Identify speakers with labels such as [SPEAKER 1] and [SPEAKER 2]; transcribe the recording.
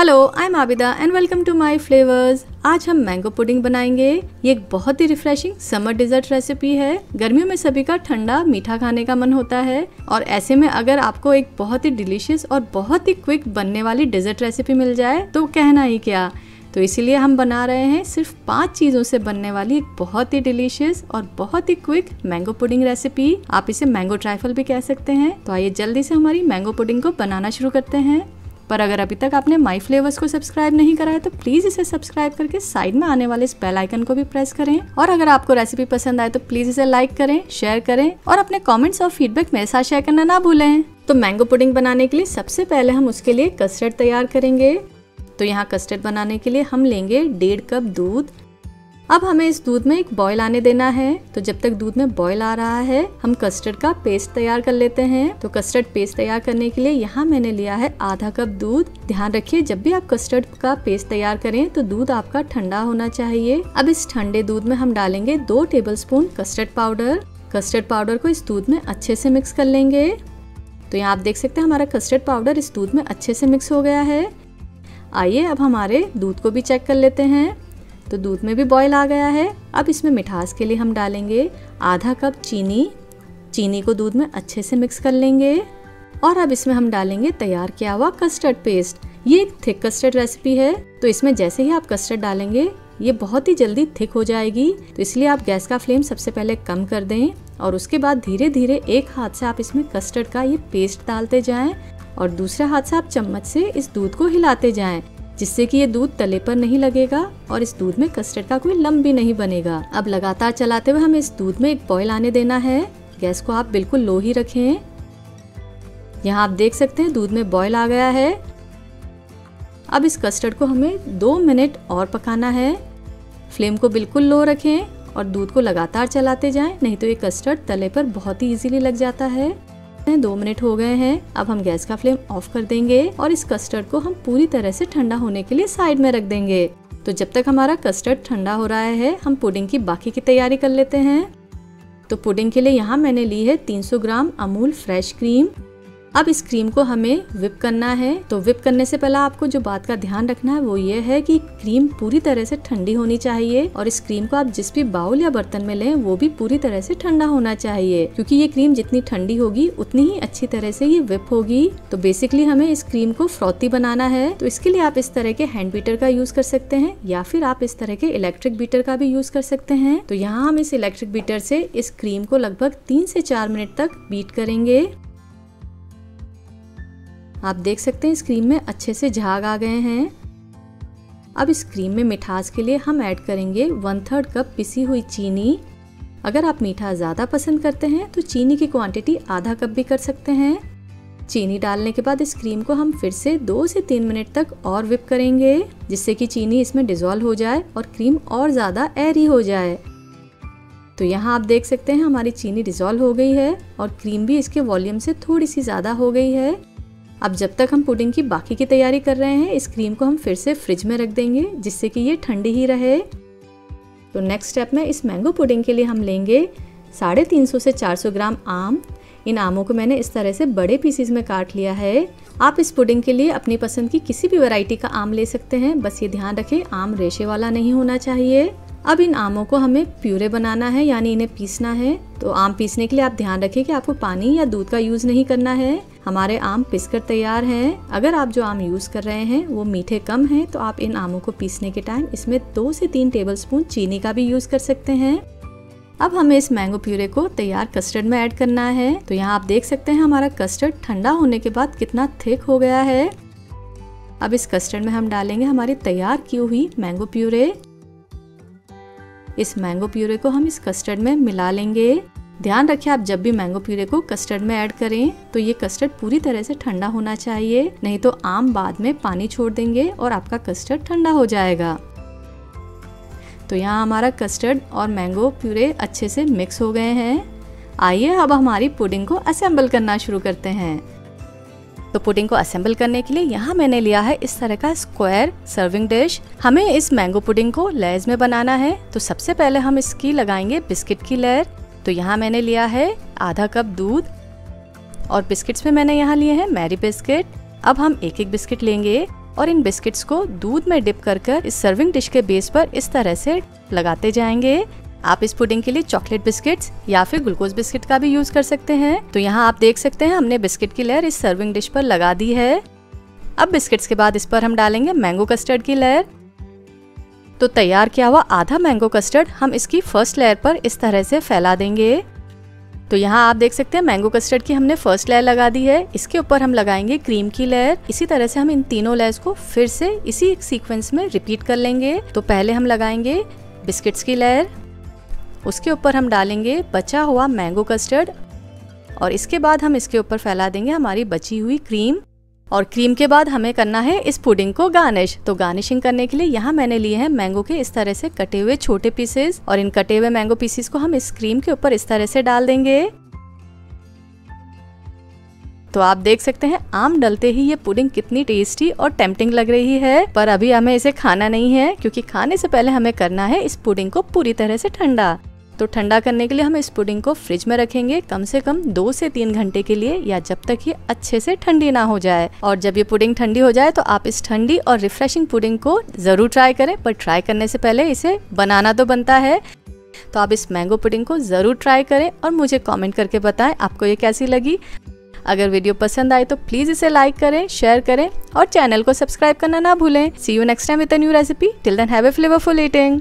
[SPEAKER 1] Hello, I am Abida and welcome to my flavours. आज हम mango pudding बनाएंगे। ये एक बहुत ही रिफ्रेशिंग समर डिजर्ट रेसिपी है। गर्मियों में सभी का ठंडा मीठा खाने का मन होता है और ऐसे में अगर आपको एक बहुत ही डिलीशियस और बहुत ही क्विक बनने वाली डिजर्ट रेसिपी मिल जाए तो कहना ही क्या। तो इसीलिए हम बना रहे हैं सिर्फ 5 चीज़ों से बनने वाली एक बहुत ही डिलीशियस और बहुत ही क्विक मैंगो पुडिंग रेसिपी। आप इसे मैंगो ट्राइफल भी कह सकते हैं। तो आइए जल्दी से हमारी मैंगो पुडिंग को बनाना शुरू करते हैं। पर अगर अभी तक आपने माई फ्लेवर्स को सब्सक्राइब नहीं करा है तो प्लीज इसे सब्सक्राइब करके साइड में आने वाले इस बेल आइकन को भी प्रेस करें। और अगर आपको रेसिपी पसंद आए तो प्लीज इसे लाइक करें, शेयर करें और अपने कमेंट्स और फीडबैक मेरे साथ शेयर करना ना भूलें। तो मैंगो पुडिंग बनाने के लिए सबसे पहले हम उसके लिए कस्टर्ड तैयार करेंगे। तो यहाँ कस्टर्ड बनाने के लिए हम लेंगे 1.5 कप दूध। अब हमें इस दूध में एक बॉईल आने देना है। तो जब तक दूध में बॉईल आ रहा है हम कस्टर्ड का पेस्ट तैयार कर लेते हैं। तो कस्टर्ड पेस्ट तैयार करने के लिए यहाँ मैंने लिया है आधा कप दूध। ध्यान रखिए जब भी आप कस्टर्ड का पेस्ट तैयार करें तो दूध आपका ठंडा होना चाहिए। अब इस ठंडे दूध में हम डालेंगे 2 tablespoon custard powder. Custard powder को इस दूध में अच्छे से मिक्स कर लेंगे। तो यहाँ आप देख सकते हैं हमारा कस्टर्ड पाउडर इस दूध में अच्छे से मिक्स हो गया है। आइए अब हमारे दूध को भी चेक कर लेते हैं। तो दूध में भी बॉईल आ गया है। अब इसमें मिठास के लिए हम डालेंगे आधा कप चीनी। चीनी को दूध में अच्छे से मिक्स कर लेंगे और अब इसमें हम डालेंगे तैयार किया हुआ कस्टर्ड पेस्ट। ये एक थिक कस्टर्ड रेसिपी है तो इसमें जैसे ही आप कस्टर्ड डालेंगे ये बहुत ही जल्दी थिक हो जाएगी। तो इसलिए आप गैस का फ्लेम सबसे पहले कम कर दें और उसके बाद धीरे धीरे एक हाथ से आप इसमें कस्टर्ड का ये पेस्ट डालते जाएं और दूसरे हाथ से आप चम्मच से इस दूध को हिलाते जाएं, जिससे कि ये दूध तले पर नहीं लगेगा और इस दूध में कस्टर्ड का कोई लम्ब भी नहीं बनेगा। अब लगातार चलाते हुए हमें इस दूध में एक बॉईल आने देना है। गैस को आप बिल्कुल लो ही रखें। यहाँ आप देख सकते हैं दूध में बॉईल आ गया है। अब इस कस्टर्ड को हमें 2 मिनट और पकाना है। फ्लेम को बिल्कुल लो रखें और दूध को लगातार चलाते जाएं, नहीं तो ये कस्टर्ड तले पर बहुत ही इजीली लग जाता है। 2 मिनट हो गए हैं। अब हम गैस का फ्लेम ऑफ कर देंगे और इस कस्टर्ड को हम पूरी तरह से ठंडा होने के लिए साइड में रख देंगे। तो जब तक हमारा कस्टर्ड ठंडा हो रहा है हम पुडिंग की बाकी की तैयारी कर लेते हैं। तो पुडिंग के लिए यहाँ मैंने ली है 300 ग्राम अमूल फ्रेश क्रीम। अब इस क्रीम को हमें विप करना है। तो विप करने से पहले आपको जो बात का ध्यान रखना है वो ये है कि क्रीम पूरी तरह से ठंडी होनी चाहिए और इस क्रीम को आप जिस भी बाउल या बर्तन में लें वो भी पूरी तरह से ठंडा होना चाहिए, क्योंकि ये क्रीम जितनी ठंडी होगी उतनी ही अच्छी तरह से ये विप होगी। तो बेसिकली हमें इस क्रीम को फ्रॉथी बनाना है। तो इसके लिए आप इस तरह के हैंड बीटर का यूज कर सकते हैं या फिर आप इस तरह के इलेक्ट्रिक बीटर का भी यूज कर सकते हैं। तो यहाँ हम इस इलेक्ट्रिक बीटर से इस क्रीम को लगभग 3 से 4 मिनट तक बीट करेंगे। आप देख सकते हैं इस क्रीम में अच्छे से झाग आ गए हैं। अब इस क्रीम में मिठास के लिए हम ऐड करेंगे 1/3 कप पिसी हुई चीनी। अगर आप मीठा ज़्यादा पसंद करते हैं तो चीनी की क्वांटिटी आधा कप भी कर सकते हैं। चीनी डालने के बाद इस क्रीम को हम फिर से 2 से 3 मिनट तक और विप करेंगे, जिससे कि चीनी इसमें डिजोल्व हो जाए और क्रीम और ज़्यादा एयरी हो जाए। तो यहाँ आप देख सकते हैं हमारी चीनी डिजोल्व हो गई है और क्रीम भी इसके वॉल्यूम से थोड़ी सी ज़्यादा हो गई है। अब जब तक हम पुडिंग की बाकी की तैयारी कर रहे हैं इस क्रीम को हम फिर से फ्रिज में रख देंगे, जिससे कि ये ठंडी ही रहे। तो नेक्स्ट स्टेप में इस मैंगो पुडिंग के लिए हम लेंगे 350 से 400 ग्राम आम। इन आमों को मैंने इस तरह से बड़े पीसेस में काट लिया है। आप इस पुडिंग के लिए अपनी पसंद की किसी भी वैरायटी का आम ले सकते हैं, बस ये ध्यान रखें आम रेशे वाला नहीं होना चाहिए। अब इन आमों को हमें प्यूरे बनाना है, यानी इन्हें पीसना है। तो आम पीसने के लिए आप ध्यान रखें कि आपको पानी या दूध का यूज नहीं करना है। हमारे आम पिसकर तैयार हैं। अगर आप जो आम यूज कर रहे हैं वो मीठे कम हैं तो आप इन आमों को पीसने के टाइम इसमें 2 से 3 टेबलस्पून चीनी का भी यूज कर सकते हैं। अब हमें इस मैंगो प्यूरे को तैयार कस्टर्ड में ऐड करना है। तो यहाँ आप देख सकते हैं हमारा कस्टर्ड ठंडा होने के बाद कितना थिक हो गया है। अब इस कस्टर्ड में हम डालेंगे हमारी तैयार की हुई मैंगो प्यूरे। इस मैंगो प्यूरे को हम इस कस्टर्ड में मिला लेंगे। ध्यान रखिए आप जब भी मैंगो प्यूरे को कस्टर्ड में ऐड करें तो ये कस्टर्ड पूरी तरह से ठंडा होना चाहिए, नहीं तो आम बाद में पानी छोड़ देंगे और आपका कस्टर्ड ठंडा हो जाएगा। तो यहाँ हमारा कस्टर्ड और मैंगो प्यूरे अच्छे से मिक्स हो गए हैं। आइए अब हमारी पुडिंग को असेंबल करना शुरू करते हैं। तो पुडिंग को असेंबल करने के लिए यहाँ मैंने लिया है इस तरह का स्क्वायर सर्विंग डिश। हमें इस मैंगो पुडिंग को लेयर्स में बनाना है। तो सबसे पहले हम इसकी लगाएंगे बिस्किट की लेयर। तो यहाँ मैंने लिया है आधा कप दूध और बिस्किट्स में मैंने यहाँ लिए हैं मैरी बिस्किट। अब हम एक एक बिस्किट लेंगे और इन बिस्किट्स को दूध में डिप कर इस सर्विंग डिश के बेस पर इस तरह से लगाते जाएंगे। आप इस पुडिंग के लिए चॉकलेट बिस्किट्स या फिर ग्लूकोज बिस्किट का भी यूज कर सकते हैं। तो यहाँ आप देख सकते हैं हमने बिस्किट की लेयर इस सर्विंग डिश पर लगा दी है। अब बिस्किट्स के बाद इस पर हम डालेंगे मैंगो कस्टर्ड की लेयर। तो तैयार किया हुआ आधा मैंगो कस्टर्ड हम इसकी फर्स्ट लेयर पर इस तरह से फैला देंगे। तो यहाँ आप देख सकते हैं मैंगो कस्टर्ड की हमने फर्स्ट लेयर लगा दी है। इसके ऊपर हम लगाएंगे क्रीम की लेयर। इसी तरह से हम इन तीनों लेयर्स को फिर से इसी सीक्वेंस में रिपीट कर लेंगे। तो पहले हम लगाएंगे बिस्किट्स की लेयर, उसके ऊपर हम डालेंगे बचा हुआ मैंगो कस्टर्ड और इसके बाद हम इसके ऊपर फैला देंगे हमारी बची हुई क्रीम। और क्रीम के बाद हमें करना है इस पुडिंग को गार्निश। तो गार्निशिंग करने के लिए यहाँ मैंने लिए हैं मैंगो के इस तरह से कटे हुए छोटे पीसेस और इन कटे हुए मैंगो पीसेस को हम इस क्रीम के ऊपर इस तरह से डाल देंगे। तो आप देख सकते हैं आम डलते ही ये पुडिंग कितनी टेस्टी और टेम्पटिंग लग रही है। पर अभी हमें इसे खाना नहीं है, क्योंकि खाने से पहले हमें करना है इस पुडिंग को पूरी तरह से ठंडा। तो ठंडा करने के लिए हम इस पुडिंग को फ्रिज में रखेंगे कम से कम 2 से 3 घंटे के लिए, या जब तक ये अच्छे से ठंडी ना हो जाए। और जब ये पुडिंग ठंडी हो जाए तो आप इस ठंडी और रिफ्रेशिंग पुडिंग को जरूर ट्राई करें। पर ट्राई करने से पहले इसे बनाना तो बनता है। तो आप इस मैंगो पुडिंग को जरूर ट्राई करें और मुझे कमेंट करके बताएं आपको ये कैसी लगी। अगर वीडियो पसंद आए तो प्लीज इसे लाइक करें, शेयर करें और चैनल को सब्सक्राइब करना ना भूलें। See you next time with a new recipe. Till then have a flavourful eating.